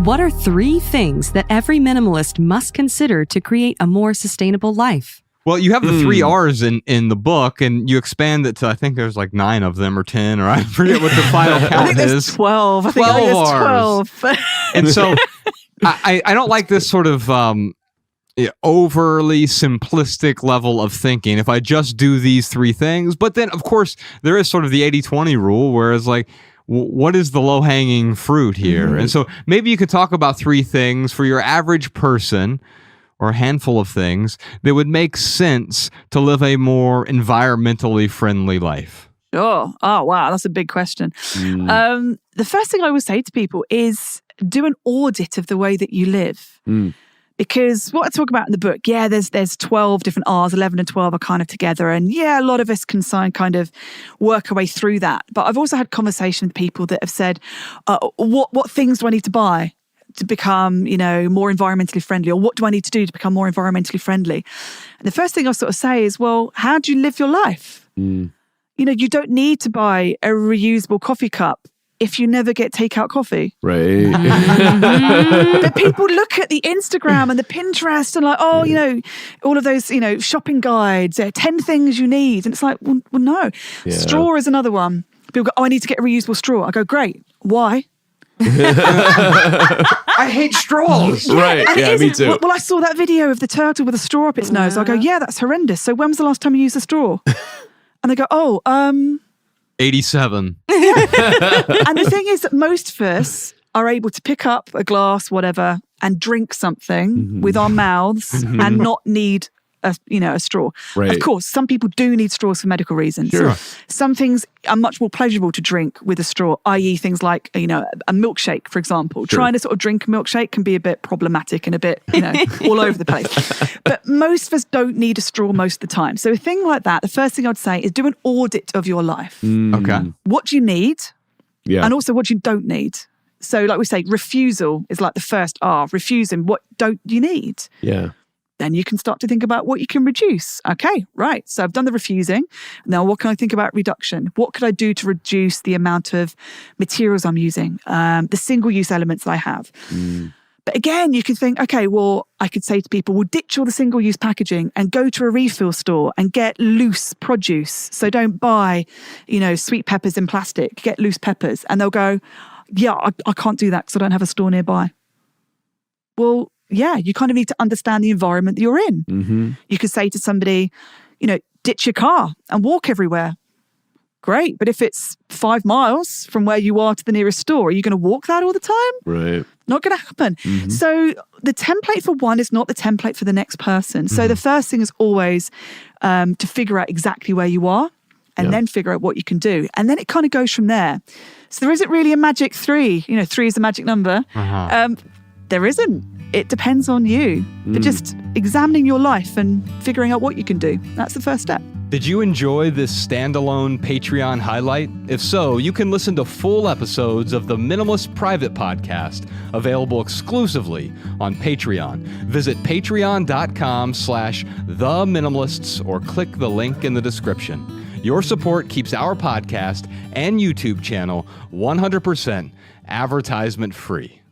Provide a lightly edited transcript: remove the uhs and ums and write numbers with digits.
What are 3 things that every minimalist must consider to create a more sustainable life? Well, you have the 3 R's in the book, and you expand it to, I think there's like 9 of them or 10, or I forget what the final count is. I think there's 12. I think there's 12. And so I don't like this sort of overly simplistic level of thinking. If I just do these 3 things, but then, of course, there is sort of the 80-20 rule, where it's like, what is the low-hanging fruit here? Mm-hmm. And so maybe you could talk about 3 things for your average person, or a handful of things that would make sense to live a more environmentally friendly life. Sure. Oh, wow. That's a big question. The first thing I would say to people is do an audit of the way that you live. Because what I talk about in the book, there's 12 different R's, 11 and 12 are kind of together. And a lot of us can kind of work our way through that. But I've also had conversations with people that have said, what things do I need to buy to become, more environmentally friendly? Or what do I need to do to become more environmentally friendly? And the first thing I sort of say is, well, how do you live your life? You don't need to buy a reusable coffee cup if you never get takeout coffee. Right. But people look at the Instagram and the Pinterest and like, all of those, shopping guides, 10 things you need. And it's like, well no. Yeah. Straw is another one. People go, I need to get a reusable straw. I go, great. Why? I hate straws. Right. Yeah, me too. Well, I saw that video of the turtle with a straw up its nose. I go, that's horrendous. So when was the last time you used a straw? And they go, 87. And the thing is that most of us are able to pick up a glass, whatever, and drink something with our mouths and not need a straw. Right. Of course, some people do need straws for medical reasons. Sure. Some things are much more pleasurable to drink with a straw, i.e. things like, a milkshake, for example. Sure. Trying to sort of drink a milkshake can be a bit problematic and a bit, all over the place. But most of us don't need a straw most of the time. So a thing like that, the first thing I'd say is do an audit of your life. Okay. What do you need? Yeah. And also what you don't need. So like we say, refusal is like the first R. Refusing, what don't you need? Yeah. Then you can start to think about what you can reduce. Okay, right. So I've done the refusing. Now what can I think about reduction? What could I do to reduce the amount of materials I'm using? The single-use elements that I have. But again, you can think, okay, well, I could say to people, well, ditch all the single-use packaging and go to a refill store and get loose produce. So don't buy, sweet peppers in plastic. Get loose peppers. And they'll go, I can't do that because I don't have a store nearby. Well, you kind of need to understand the environment that you're in. You could say to somebody, ditch your car and walk everywhere. Great. But if it's 5 miles from where you are to the nearest store, are you going to walk that all the time? Right. Not going to happen. So the template for one is not the template for the next person. So the first thing is always to figure out exactly where you are and then figure out what you can do. And then it kind of goes from there. So there isn't really a magic 3. 3 is the magic number. There isn't. It depends on you. But just examining your life and figuring out what you can do. That's the first step. Did you enjoy this standalone Patreon highlight? If so, you can listen to full episodes of the Minimalist Private Podcast, available exclusively on Patreon. Visit patreon.com/theminimalists or click the link in the description. Your support keeps our podcast and YouTube channel 100% advertisement free.